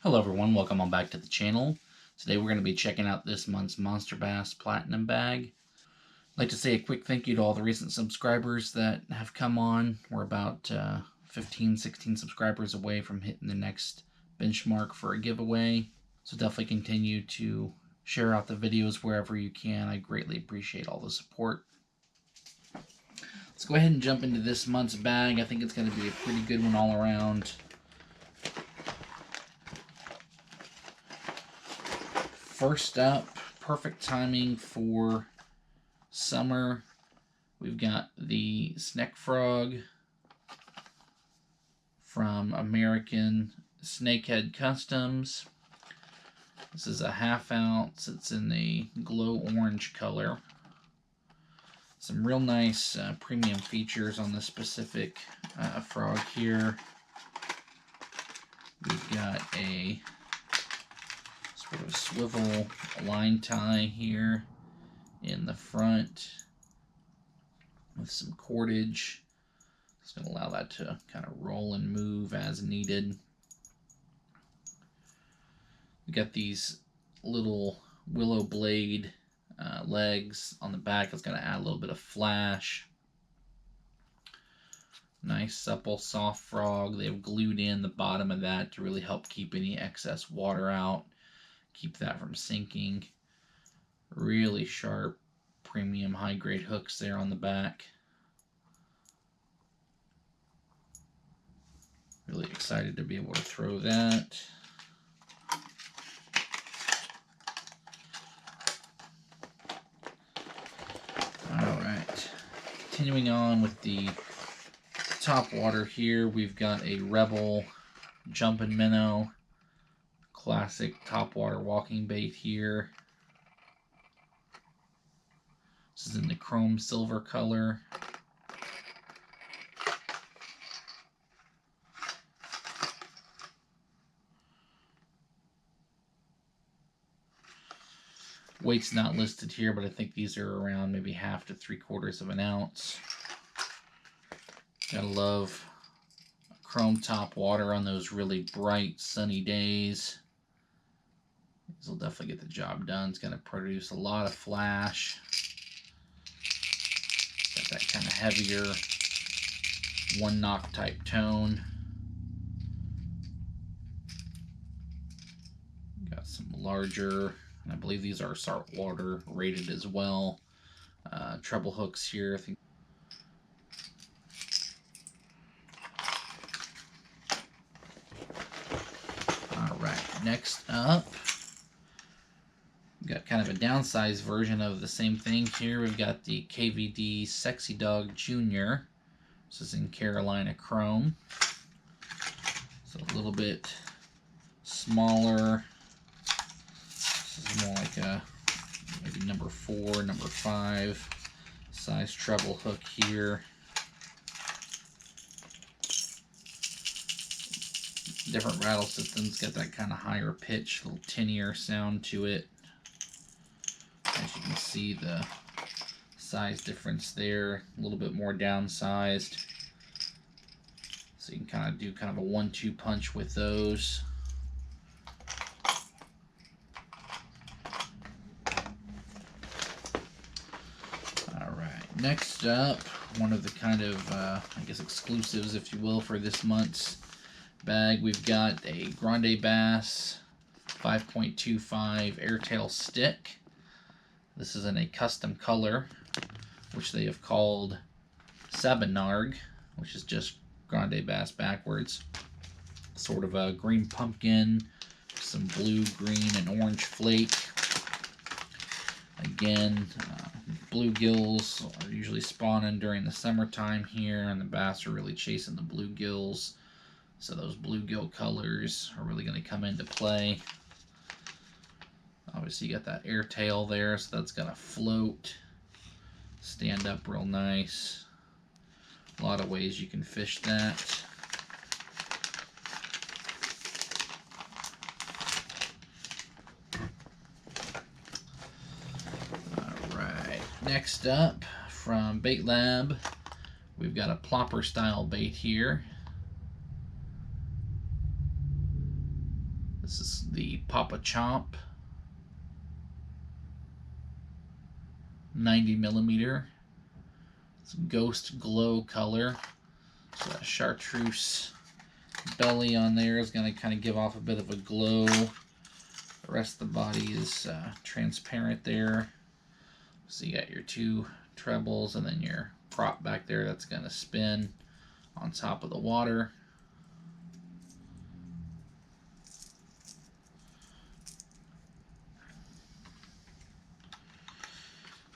Hello everyone, welcome on back to the channel. Today we're going to be checking out this month's Monsterbass Platinum bag. I'd like to say a quick thank you to all the recent subscribers that have come on. We're about 15, 16 subscribers away from hitting the next benchmark for a giveaway. So definitely continue to share out the videos wherever you can. I greatly appreciate all the support. Let's go ahead and jump into this month's bag. I think it's going to be a pretty good one all around. First up, perfect timing for summer. We've got the Snack Frog from American Snakehead Customs. This is a 1/2 ounce. It's in the glow orange color. Some real nice premium features on this specific frog here. We've got a sort of swivel line tie here in the front with some cordage. It's going to allow that to kind of roll and move as needed. We got these little willow blade legs on the back. It's going to add a little bit of flash. Nice supple soft frog. They've glued in the bottom of that to really help keep any excess water out, keep that from sinking. Really sharp premium high grade hooks there on the back. Really excited to be able to throw that. Alright, continuing on with the top water here, we've got a Rebel jumping minnow. Classic topwater walking bait here. This is in the chrome silver color. Weight's not listed here, but I think these are around maybe 1/2 to 3/4 of an ounce. Gotta love chrome top water on those really bright sunny days. These will definitely get the job done. It's going to produce a lot of flash. Got that kind of heavier one knock type tone. Got some larger, and I believe these are saltwater rated as well. Treble hooks here. I think next up, we've got kind of a downsized version of the same thing here. We've got the KVD Sexy Dog Jr. This is in Carolina Chrome. So a little bit smaller. This is more like a maybe number 4, number 5 size treble hook here. Different rattle systems, got that kind of higher pitch, little tinnier sound to it. As you can see, the size difference there, a little bit more downsized. So you can kind of do kind of a 1-2 punch with those. Alright, next up, one of the kind of, I guess, exclusives, if you will, for this month's bag, we've got a Grande Bass 5.25 Airtail stick. This is in a custom color, which they have called Sabinarg, which is just Grande Bass backwards. Sort of a green pumpkin, some blue, green, and orange flake. Again, bluegills are usually spawning during the summertime here, and the bass are really chasing the bluegills. So those bluegill colors are really going to come into play. Obviously you got that air tail there, so that's going to float, stand up real nice. A lot of ways you can fish that. Alright, next up from Bait Lab, we've got a plopper style bait here. This is the Papa Chomp 90mm. It's ghost glow color. So that chartreuse belly on there is going to kind of give off a bit of a glow. The rest of the body is transparent there. So you got your two trebles and then your prop back there that's going to spin on top of the water.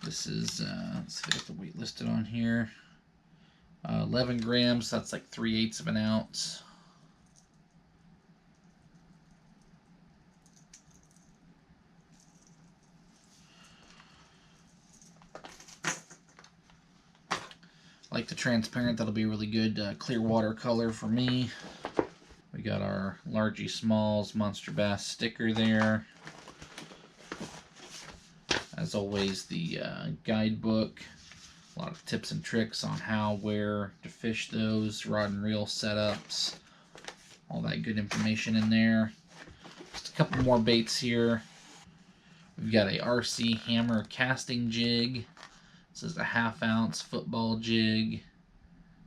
This is, let's see what the weight listed on here. 11 grams, that's like 3/8 of an ounce. Like the transparent, that'll be really good clear water color for me. We got our Largy Smalls Monster Bass sticker there. As always, the guidebook. A lot of tips and tricks on how, where to fish those, rod and reel setups. All that good information in there. Just a couple more baits here. We've got a RC Hammer casting jig. This is a 1/2 ounce football jig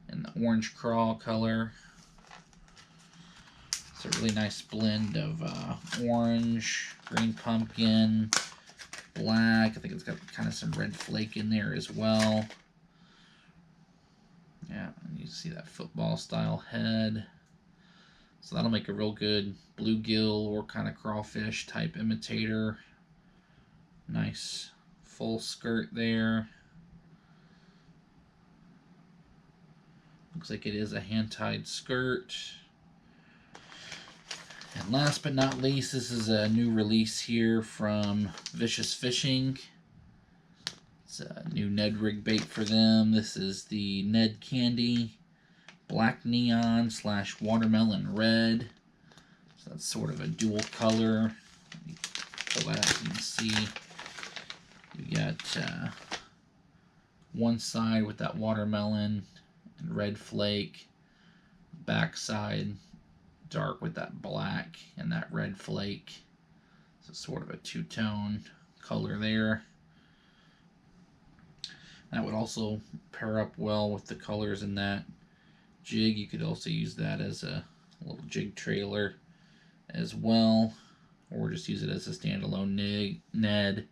in the orange crawl color. It's a really nice blend of orange, green pumpkin, black. I think it's got kind of some red flake in there as well. Yeah, and you see that football style head. So that'll make a real good bluegill or kind of crawfish type imitator. Nice full skirt there. Looks like it is a hand-tied skirt. And last but not least, this is a new release here from Vicious Fishing. It's a new Ned rig bait for them. This is the Ned Candy Black Neon / Watermelon Red. So that's sort of a dual color. Let me pull that out, you can see. You got one side with that watermelon and red flake, back side dark with that black and that red flake. So sort of a two-tone color there. That would also pair up well with the colors in that jig. You could also use that as a little jig trailer as well, or just use it as a standalone Ned.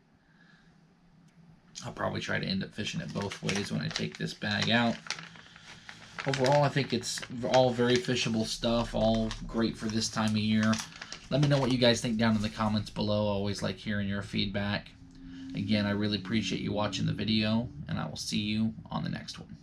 I'll probably try to end up fishing it both ways when I take this bag out. Overall, I think it's all very fishable stuff, all great for this time of year. Let me know what you guys think down in the comments below. I always like hearing your feedback. Again, I really appreciate you watching the video, and I will see you on the next one.